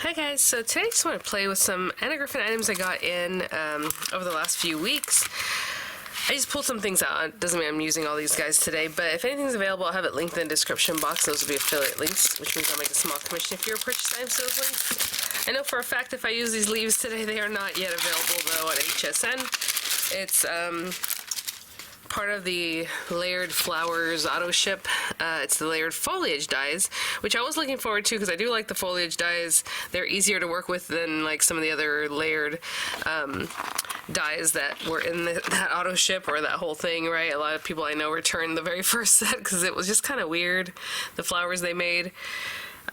Hi guys, so today I just want to play with some Griffin items I got in over the last few weeks. I just pulled some things out. It doesn't mean I'm using all these guys today, but if anything's available, I'll have it linked in the description box. Those will be affiliate links, which means I'll make a small commission if you're a purchase items to those links. I know for a fact if I use these leaves today, they are not yet available though on HSN. It's part of the layered flowers auto ship. It's the layered foliage dies, which I was looking forward to because I do like the foliage dies. They're easier to work with than like some of the other layered dies that were in that auto ship or that whole thing, right? A lot of people I know returned the very first set because it was just kind of weird, the flowers they made.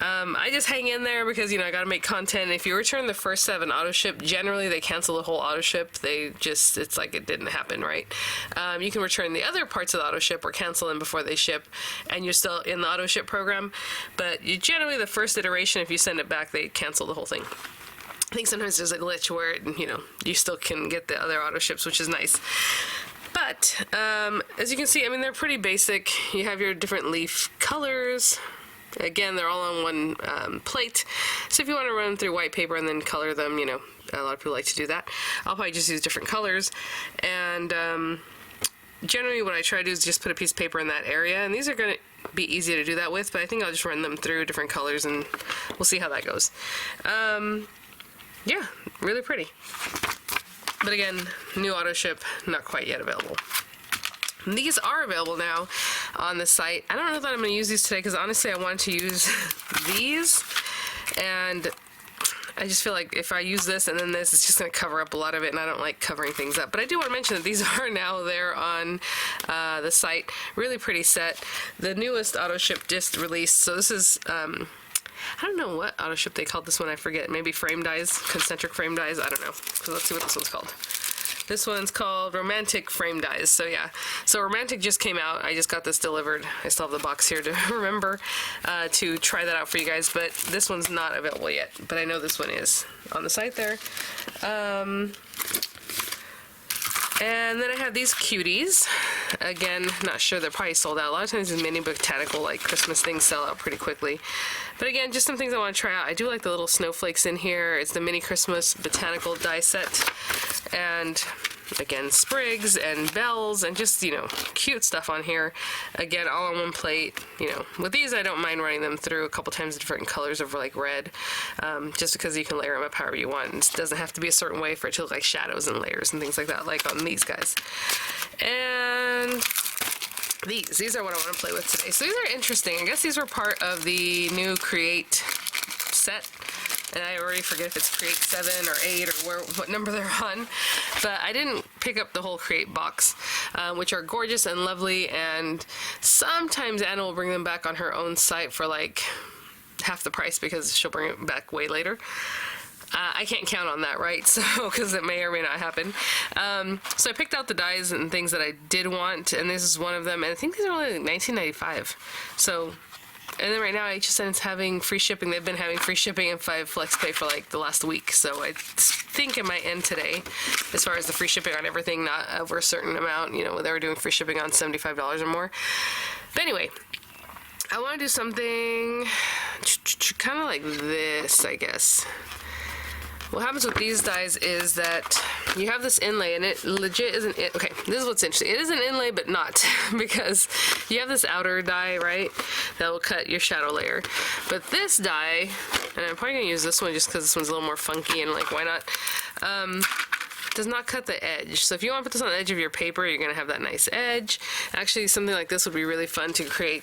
I just hang in there because, you know, I gotta make content. If you return the first set of an auto ship, generally they cancel the whole auto ship. It's like it didn't happen, right? You can return the other parts of the auto ship or cancel them before they ship, and you're still in the auto ship program. But generally the first iteration, if you send it back, they cancel the whole thing. I think sometimes there's a glitch where, you know, you still can get the other auto ships, which is nice. But, as you can see, I mean, they're pretty basic. You have your different leaf colors. Again, they're all on one plate, so if you want to run them through white paper and then color them, you know, a lot of people like to do that. I'll probably just use different colors, and generally what I try to do is just put a piece of paper in that area, and these are going to be easy to do that with, but I think I'll just run them through different colors and we'll see how that goes. Yeah, really pretty. But again, new auto ship, not quite yet available. These are available now on the site. I don't know that I'm going to use these today because honestly I wanted to use these, and I just feel like if I use this and then this, it's just going to cover up a lot of it, and I don't like covering things up. But I do want to mention that these are now there on the site. Really pretty set. The newest auto ship just released, so this is I don't know what auto ship they called this one, I forget. Maybe frame dies, concentric frame dies, I don't know. So let's see what this one's called. This one's called Romantic Frame Dies. So yeah, so Romantic just came out. I just got this delivered. I still have the box here to remember to try that out for you guys, but this one's not available yet. But I know this one is on the site there. And then I have these cuties. Again, not sure, they're probably sold out. A lot of times these mini botanical like Christmas things sell out pretty quickly. But again, just some things I want to try out. I do like the little snowflakes in here. It's the mini Christmas botanical die set. And again, sprigs and bells and just, you know, cute stuff on here. Again, all on one plate. You know, with these I don't mind running them through a couple times different colors of like red, just because you can layer them up however you want. It doesn't have to be a certain way for it to look like shadows and layers and things like that, like on these guys. And these are what I want to play with today. So these are interesting. I guess these were part of the new Create set. And I already forget if it's Create 7 or 8 or what number they're on. But I didn't pick up the whole Create box, which are gorgeous and lovely, and sometimes Anna will bring them back on her own site for like half the price because she'll bring it back way later. I can't count on that, right? So, because it may or may not happen. So I picked out the dies and things that I did want, and this is one of them, and I think these are only like $19.95. So, and then right now HSN is having free shipping. They've been having free shipping and 5 FlexPay for like the last week. So I think it might end today as far as the free shipping on everything, not over a certain amount. You know, they were doing free shipping on $75 or more. But anyway, I want to do something kind of like this, I guess. What happens with these dies is that you have this inlay, and it legit isn't it. Okay, this is what's interesting. It is an inlay, but not, because you have this outer die, right, that will cut your shadow layer. But this die, and I'm probably going to use this one just because this one's a little more funky, and like, why not, does not cut the edge. So if you want to put this on the edge of your paper, you're going to have that nice edge. Actually, something like this would be really fun to create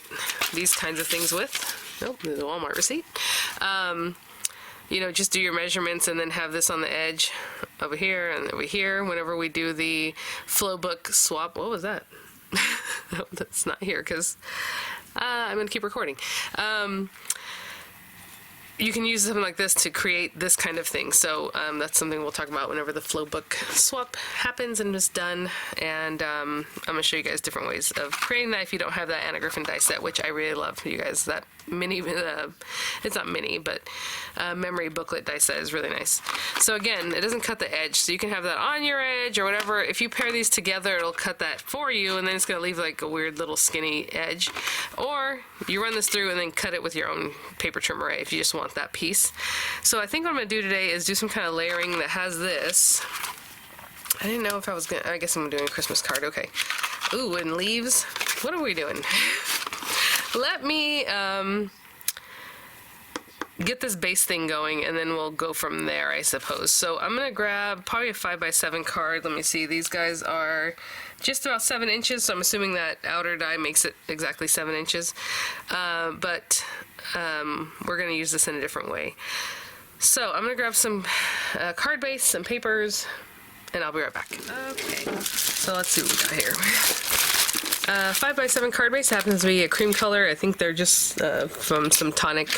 these kinds of things with. Nope, there's a Walmart receipt. You know, just do your measurements and then have this on the edge over here and over here whenever we do the flow book swap. What was that? No, that's not here because I'm going to keep recording. You can use something like this to create this kind of thing. So that's something we'll talk about whenever the flow book swap happens and is done. And I'm going to show you guys different ways of creating that if you don't have that Griffin die set, which I really love, you guys. That mini, it's not mini, but memory booklet die set is really nice. So again, it doesn't cut the edge, so you can have that on your edge or whatever. If you pair these together, it'll cut that for you, and then it's going to leave like a weird little skinny edge. Or you run this through and then cut it with your own paper trim array if you just want want that piece. So I think what I'm gonna do today is do some kind of layering that has this. I didn't know if I was gonna, I guess I'm doing a Christmas card, okay. Ooh, and leaves. What are we doing? Let me get this base thing going, and then we'll go from there, I suppose. So I'm gonna grab probably a 5x7 card. Let me see, these guys are just about 7 inches, so I'm assuming that outer die makes it exactly 7 inches. But we're gonna use this in a different way. So I'm gonna grab some card base, some papers, and I'll be right back. Okay, so let's see what we got here. 5x7 card base happens to be a cream color. I think they're just from some tonic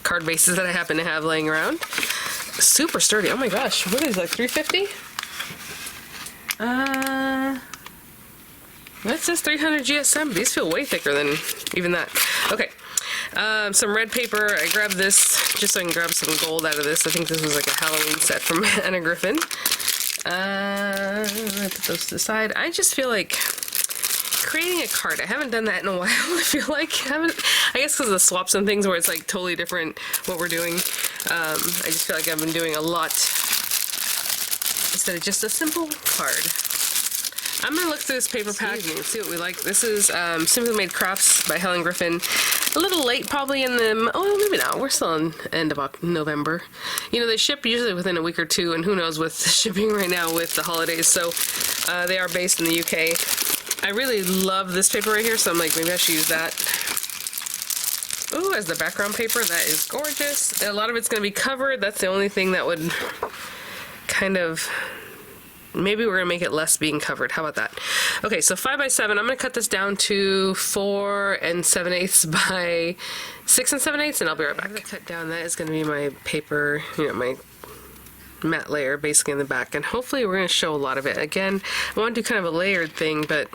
card bases that I happen to have laying around. Super sturdy. Oh my gosh, what is like 350? That says 300 GSM. These feel way thicker than even that. Okay. Some red paper. I grabbed this just so I can grab some gold out of this. I think this was like a Halloween set from Anna Griffin. I put those to the side. I just feel like creating a card. I haven't done that in a while. I feel like I guess because of the swaps and things where it's like totally different what we're doing. I just feel like I've been doing a lot instead of just a simple card. I'm gonna look through this paper pack and see what we like. This is Simply Made Crafts by Helen Griffin. A little late probably in the, oh maybe not, we're still in end of November. You know, they ship usually within a week or two, and who knows with shipping right now with the holidays, so they are based in the UK. I really love this paper right here, so I'm like, maybe I should use that. Ooh, as the background paper, that is gorgeous. A lot of it's gonna be covered. That's the only thing that would kind of, maybe we're gonna make it less being covered. How about that? Okay, so 5x7. I'm gonna cut this down to 4 7/8 by 6 7/8, and I'll be right back. I'm gonna cut down. That is gonna be my paper, you know, my matte layer basically in the back, and hopefully we're gonna show a lot of it. Again, I want to do kind of a layered thing, but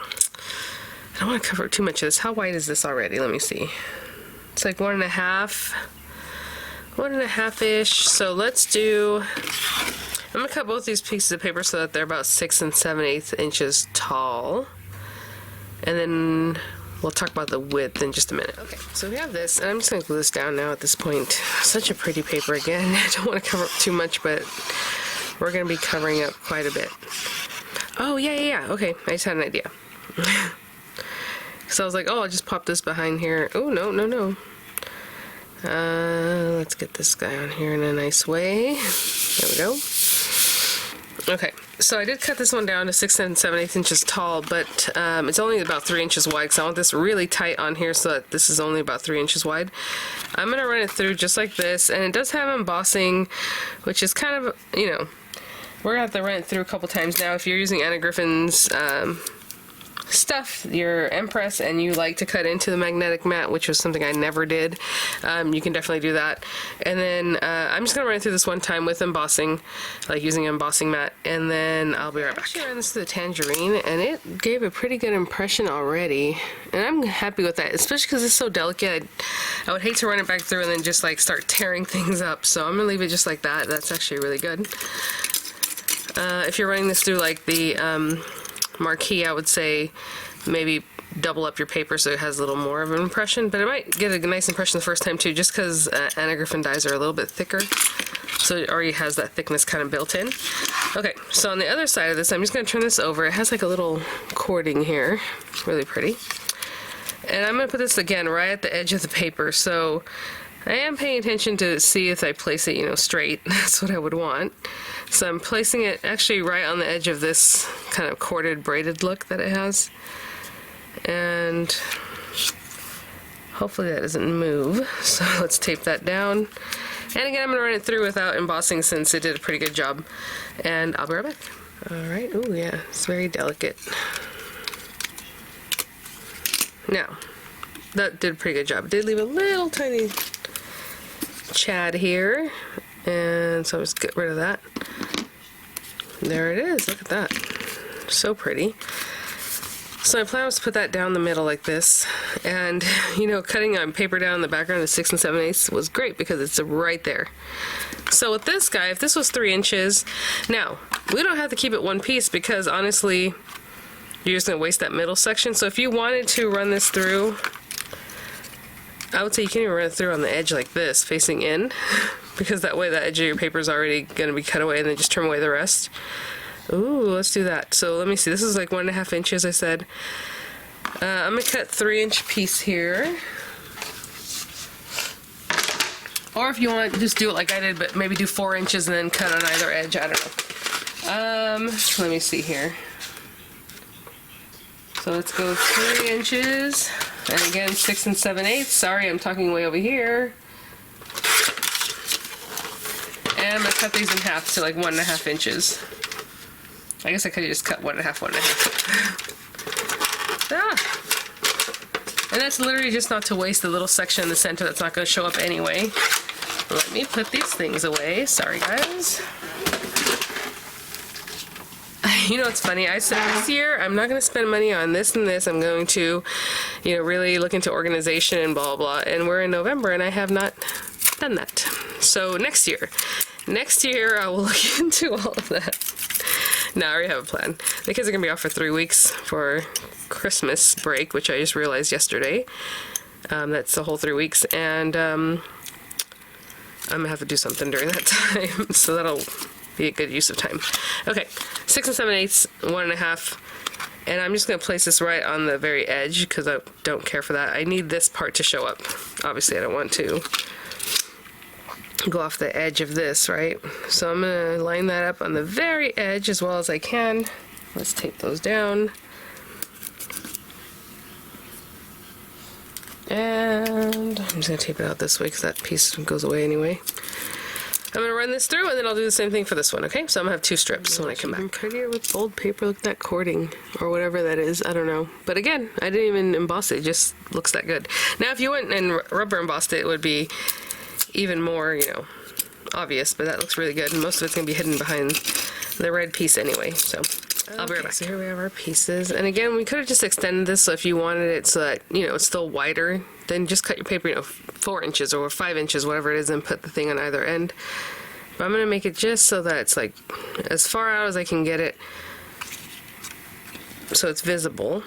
I don't want to cover too much of this. How white is this already? Let me see. It's like 1.5-ish. So let's do. I'm gonna cut both these pieces of paper so that they're about 6 7/8 inches tall, and then we'll talk about the width in just a minute. Okay, so we have this, and I'm just gonna glue this down now at this point. Such a pretty paper again. I don't want to cover up too much, but we're gonna be covering up quite a bit. Oh yeah. Okay, I just had an idea. So I was like, oh, I'll just pop this behind here. Oh no. Let's get this guy on here in a nice way. There we go. Okay, so I did cut this one down to 6 7/8 inches tall, but it's only about 3 inches wide, because I want this really tight on here so that this is only about 3 inches wide. I'm going to run it through just like this, and it does have embossing, which is kind of, you know, we're going to have to run it through a couple times now. If you're using Anna Griffin's stuff, your Empress, and you like to cut into the magnetic mat, which was something I never did, you can definitely do that. And then I'm just gonna run it through this one time with embossing, like using an embossing mat, and then I'll be right back. I actually ran this through the tangerine, and it gave a pretty good impression already, and I'm happy with that, especially because it's so delicate. I would hate to run it back through and then just like start tearing things up, so I'm gonna leave it just like that. That's actually really good. If you're running this through like the marquee, I would say maybe double up your paper so it has a little more of an impression, but it might get a nice impression the first time too, just because Anna Griffin dies are a little bit thicker, so it already has that thickness kind of built in. Okay, so on the other side of this, I'm just going to turn this over. It has like a little cording here, really pretty, and I'm going to put this again right at the edge of the paper, so I am paying attention to see if I place it, you know, straight. That's what I would want. So I'm placing it actually right on the edge of this kind of corded braided look that it has, and hopefully that doesn't move. So let's tape that down, and again I'm going to run it through without embossing since it did a pretty good job, and I'll be right back. Alright, oh yeah, it's very delicate. Now, that did a pretty good job. It did leave a little tiny chad here, and so I'll just get rid of that. There it is, look at that. So pretty. So my plan was to put that down the middle like this, and you know, cutting on paper down in the background of 6 7/8 was great because it's right there. So with this guy, if this was 3 inches, now we don't have to keep it one piece because honestly you're just going to waste that middle section. So if you wanted to run this through I would say you can't even run it through on the edge like this, facing in, because that way the edge of your paper is already going to be cut away, and then just trim away the rest. Ooh, let's do that. So let me see. This is like 1.5 inches, I said. I'm going to cut 3-inch piece here. Or if you want, just do it like I did, but maybe do 4 inches and then cut on either edge. I don't know. Let me see here. So let's go 3 inches. And again, 6 7/8. Sorry, I'm talking way over here. And I'm going to cut these in half to like 1.5 inches. I guess I could have just cut 1.5, 1.5. Ah! And that's literally just not to waste the little section in the center that's not going to show up anyway. Let me put these things away. Sorry, guys. You know, it's funny. I said this year, I'm not going to spend money on this and this. I'm going to, you know, really look into organization and blah, blah. And we're in November, and I have not done that. So next year I will look into all of that. No, I already have a plan. The kids are going to be off for 3 weeks for Christmas break, which I just realized yesterday. That's the whole 3 weeks. And I'm going to have to do something during that time. So that'll be a good use of time. Okay, 6 7/8, 1.5. And I'm just going to place this right on the very edge because I don't care for that. I need this part to show up. Obviously, I don't want to go off the edge of this, right? So I'm going to line that up on the very edge as well as I can. Let's tape those down. And I'm just going to tape it out this way because that piece goes away anyway. I'm going to run this through and then I'll do the same thing for this one, okay? So I'm going to have 2 strips when I come back. Even prettier with bold paper. Look at that cording or whatever that is. I don't know. But again, I didn't even emboss it. It just looks that good. Now if you went and rubber embossed it, it would be even more, you know, obvious, but that looks really good. And most of it's going to be hidden behind the red piece anyway. So I'll be right back. So here we have our pieces. And again, we could have just extended this, so if you wanted it so that, you know, it's still wider, then just cut your paper, you know, 4 inches or 5 inches, whatever it is, and put the thing on either end. But I'm going to make it just so that it's like as far out as I can get it so it's visible,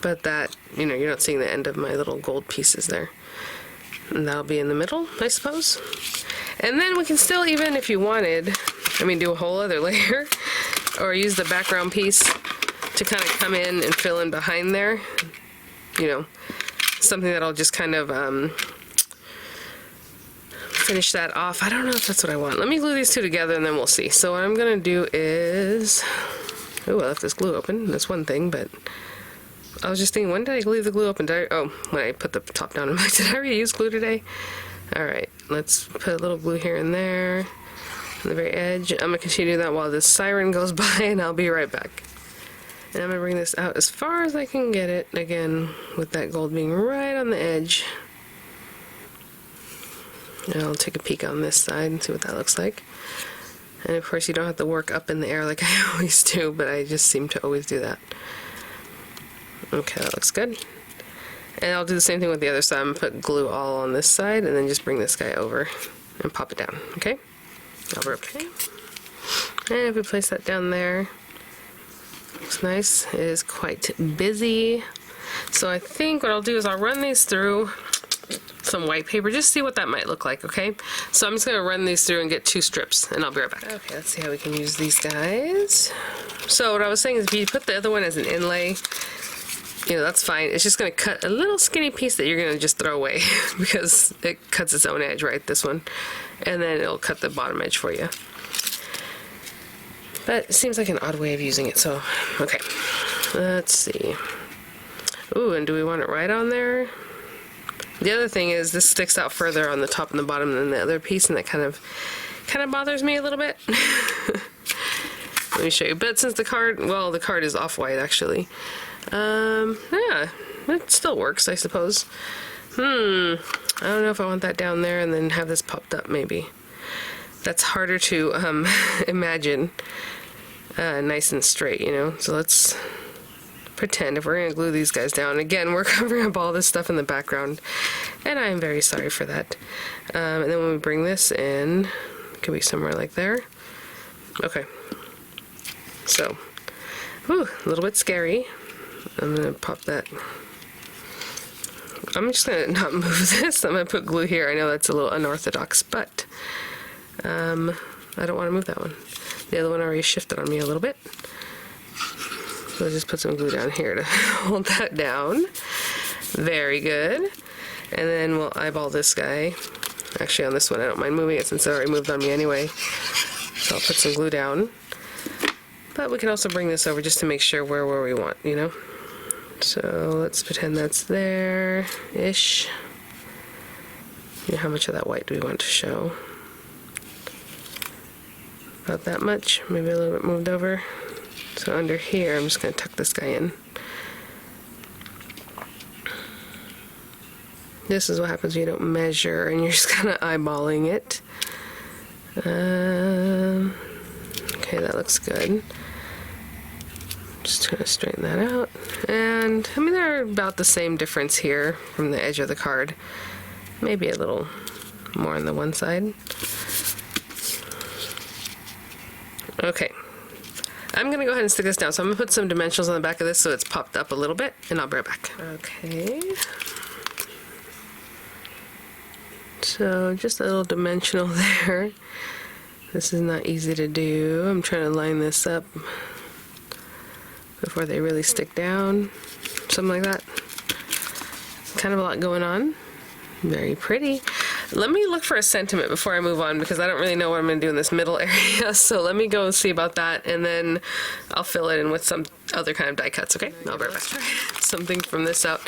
but that, you know, you're not seeing the end of my little gold pieces there. And that'll be in the middle, I suppose. And then we can still, even if you wanted, I mean, do a whole other layer or use the background piece to kind of come in and fill in behind there, you know, something that'll just kind of finish that off. I don't know if that's what I want. Let me glue these two together and then we'll see. So what I'm gonna do is, oh, I left this glue open. That's one thing, but I was just thinking, when did I leave the glue open? Oh, when I put the top down. Did I already use glue today? All right, let's put a little glue here and there on the very edge. I'm gonna continue that while this siren goes by, and I'll be right back. And I'm gonna bring this out as far as I can get it, again, with that gold being right on the edge. And I'll take a peek on this side and see what that looks like. And of course, you don't have to work up in the air like I always do, but I just seem to always do that. Okay, that looks good. And I'll do the same thing with the other side. I'm gonna put glue all on this side and then just bring this guy over and pop it down, okay? Okay. And if we place that down there, looks nice. It is quite busy. So I think what I'll do is I'll run these through some white paper, just see what that might look like, okay? So I'm just gonna run these through and get 2 strips, and I'll be right back. Okay, let's see how we can use these guys. So what I was saying is if you put the other one as an inlay, you know, that's fine. It's just gonna cut a little skinny piece that you're gonna just throw away because it cuts its own edge, right, this one. And then it'll cut the bottom edge for you. But it seems like an odd way of using it, so, okay. Let's see. Ooh, and do we want it right on there? The other thing is this sticks out further on the top and the bottom than the other piece, and that kind of bothers me a little bit. Let me show you. But since the card, well, the card is off-white actually. Yeah, it still works, I suppose. I don't know if I want that down there and then have this popped up, maybe. That's harder to imagine nice and straight, you know. So let's pretend if we're going to glue these guys down. Again, we're covering up all this stuff in the background, and I am very sorry for that. And then when we bring this in, it could be somewhere like there. Okay. So, whew, a little bit scary. I'm going to pop that I'm just gonna not move this. I'm gonna put glue here. I know that's a little unorthodox, but I don't want to move that one. The other one already shifted on me a little bit. So I'll just put some glue down here to hold that down. Very good. And then we'll eyeball this guy. Actually, on this one, I don't mind moving it since it already moved on me anyway. So I'll put some glue down. But we can also bring this over just to make sure we're where we want, you know? So let's pretend that's there-ish. You know, how much of that white do we want to show? About that much, maybe a little bit moved over. So under here, I'm just going to tuck this guy in. This is what happens when you don't measure and you're just kind of eyeballing it. Okay, that looks good. Just going to straighten that out. And, I mean, they're about the same difference here from the edge of the card. Maybe a little more on the one side. Okay. I'm going to go ahead and stick this down. So I'm going to put some dimensionals on the back of this so it's popped up a little bit, and I'll be right back. Okay. So just a little dimensional there. This is not easy to do. I'm trying to line this up before they really stick down. Something like that. Kind of a lot going on. Very pretty. Let me look for a sentiment before I move on because I don't really know what I'm going to do in this middle area. So let me go see about that and then I'll fill it in with some other kind of die cuts, okay? I'll be right back. Something from this out.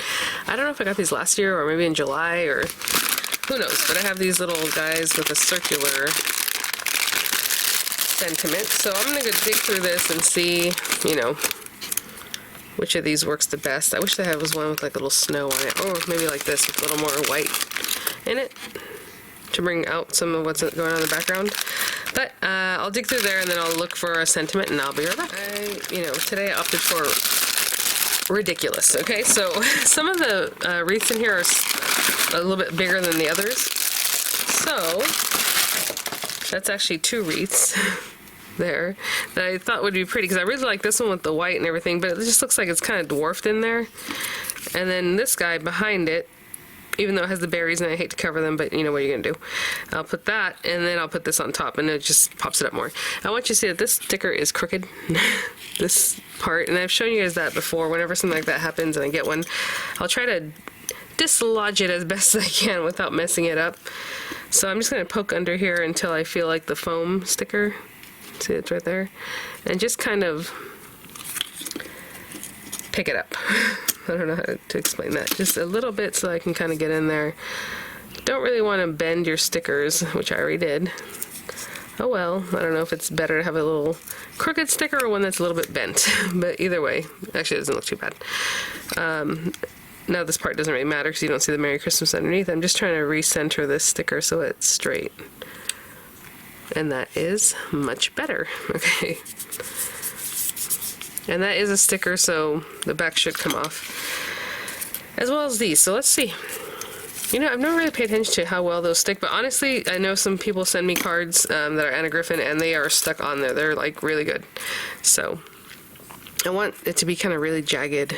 I don't know if I got these last year or maybe in July or who knows, but I have these little guys with a circular sentiment. So I'm going to go dig through this and see, you know, which of these works the best. I wish there was one with like a little snow on it, or maybe like this with a little more white in it to bring out some of what's going on in the background. But I'll dig through there and then I'll look for a sentiment and I'll be right back. Today I opted for ridiculous. Okay, so some of the wreaths in here are a little bit bigger than the others. So that's actually 2 wreaths there that I thought would be pretty because I really like this one with the white and everything, but it just looks like it's kind of dwarfed in there. And then this guy behind it, even though it has the berries and I hate to cover them, but you know what you're gonna do. I'll put that and then I'll put this on top and it just pops it up more. I want you to see that this sticker is crooked, this part, and I've shown you guys that before. Whenever something like that happens and I get one, I'll try to dislodge it as best as I can without messing it up. So I'm just gonna poke under here until I feel like the foam sticker, see it's right there, and just kind of pick it up. I don't know how to explain that. Just a little bit so I can kind of get in there. Don't really want to bend your stickers, which I already did. Oh well, I don't know if it's better to have a little crooked sticker or one that's a little bit bent. But either way, actually it doesn't look too bad. Now this part doesn't really matter because you don't see the Merry Christmas underneath. I'm just trying to recenter this sticker so it's straight. And that is much better. Okay. And that is a sticker, so the back should come off. As well as these. So let's see. You know, I've never really paid attention to how well those stick, but honestly, I know some people send me cards that are Anna Griffin, and they are stuck on there. They're like really good. So I want it to be kind of really jagged.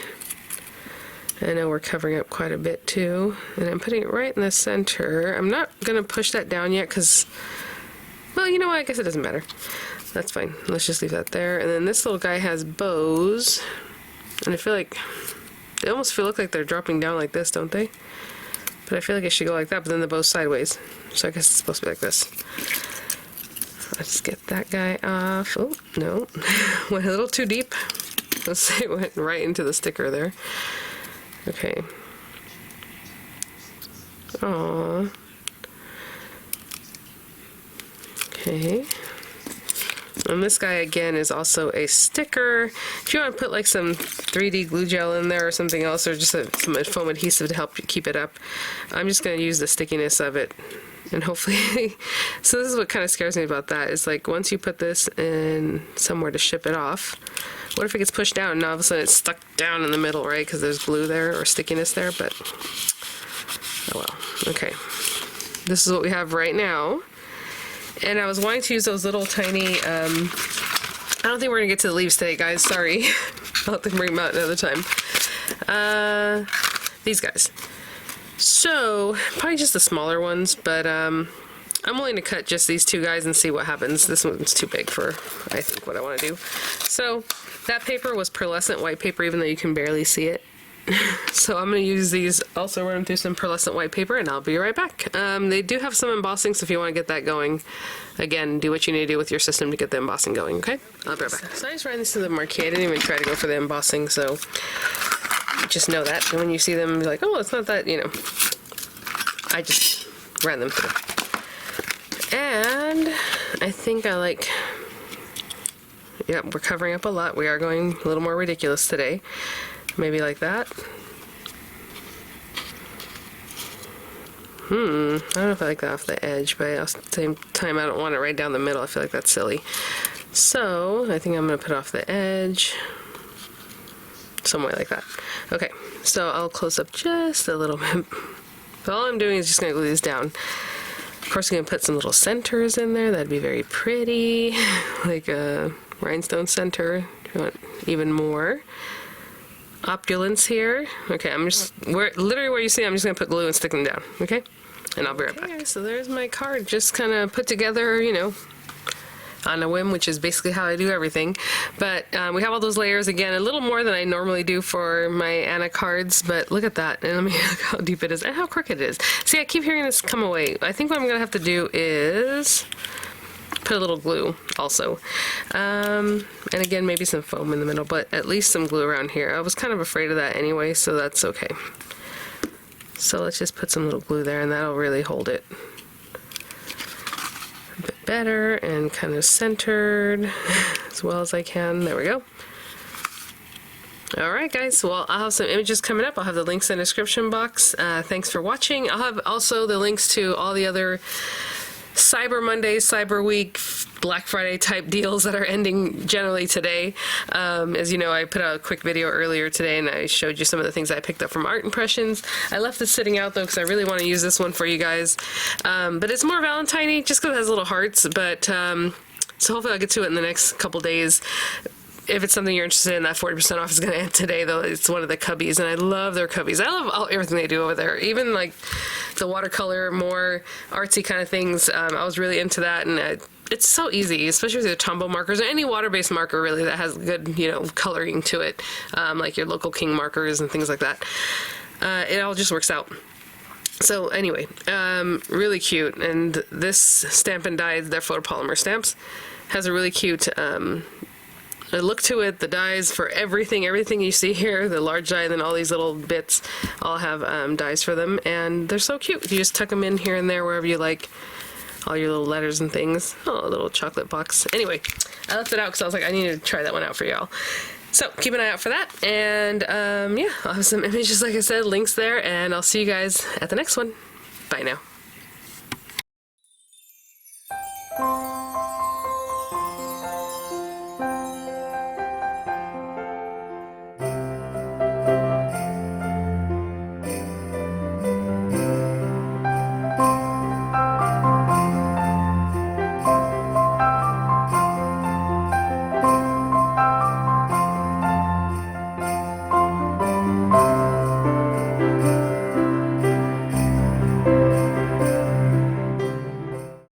I know we're covering up quite a bit too, and I'm putting it right in the center. I'm not gonna push that down yet because, well, you know what? I guess it doesn't matter. That's fine. Let's just leave that there. And then this little guy has bows, and I feel like they almost look like they're dropping down like this, don't they? But I feel like it should go like that, but then the bow's sideways. So I guess it's supposed to be like this. Let's get that guy off. Oh, no. Went a little too deep. Let's see, it went right into the sticker there. Okay. Aww. Okay. And this guy again is also a sticker. If you want to put like some 3D glue gel in there or something else, or just some foam adhesive to help you keep it up, I'm just going to use the stickiness of it and hopefully so this is what kind of scares me about that, is like once you put this in somewhere to ship it off, what if it gets pushed down and all of a sudden it's stuck down in the middle, right? Because there's glue there or stickiness there, but oh well. Okay, this is what we have right now. And I was wanting to use those little tiny, I don't think we're going to get to the leaves today, guys. Sorry. I'll have to bring them out another time. These guys. So, probably just the smaller ones, but I'm willing to cut just these two guys and see what happens. This one's too big for, I think, what I want to do. So, that paper was pearlescent white paper, even though you can barely see it. So I'm going to use these, also run them through some pearlescent white paper, and I'll be right back. They do have some embossing, so if you want to get that going, again, do what you need to do with your system to get the embossing going, okay? I'll be right back. So I just ran this through the marquee. I didn't even try to go for the embossing, so just know that. And when you see them, you're like, oh, it's not that, you know. I just ran them through. And I think I like... Yep, we're covering up a lot. We are going a little more ridiculous today. Maybe like that. I don't know if I like that off the edge, but at the same time I don't want it right down the middle. I feel like that's silly. So I think I'm going to put off the edge. Somewhere like that. Okay, so I'll close up just a little bit. But all I'm doing is just going to glue these down. Of course, I'm going to put some little centers in there. That'd be very pretty. Like a rhinestone center. If you want even more opulence here. Okay, I'm just literally where you see I'm just gonna put glue and stick them down. Okay, and I'll be right back. So there's my card, just kind of put together, you know, on a whim, which is basically how I do everything. But we have all those layers again, a little more than I normally do for my Anna cards. But look at that, and let me look how deep it is and how crooked it is. See, I keep hearing this come away. I think what I'm gonna have to do is put a little glue also, and again maybe some foam in the middle, but at least some glue around here. I was kind of afraid of that anyway, so that's okay. So let's just put some little glue there, and that'll really hold it a bit better and kind of centered as well as I can. There we go. Alright guys, well I'll have some images coming up. I'll have the links in the description box. Thanks for watching. I'll have also the links to all the other Cyber Monday, Cyber Week, Black Friday type deals that are ending generally today. As you know, I put out a quick video earlier today and I showed you some of the things I picked up from Art Impressions. I left this sitting out though because I really want to use this one for you guys. But it's more Valentine-y just because it has little hearts. But so hopefully I'll get to it in the next couple days. If it's something you're interested in, that 40% off is going to end today, though. It's one of the cubbies, and I love their cubbies. I love everything they do over there. Even, like, the watercolor, more artsy kind of things. I was really into that, and it's so easy, especially with your Tombow markers, or any water-based marker, really, that has good, you know, coloring to it, like your local King markers and things like that. It all just works out. So, anyway, really cute. And this Stampin' Die, their photopolymer stamps, has a really cute... a look to it. The dies for everything you see here, the large die, and then all these little bits all have dies for them, and they're so cute. You just tuck them in here and there wherever you like, all your little letters and things. Oh, a little chocolate box. Anyway, I left it out because I was like, I need to try that one out for y'all. So keep an eye out for that, and yeah, I'll have some images, like I said, links there, and I'll see you guys at the next one. Bye now.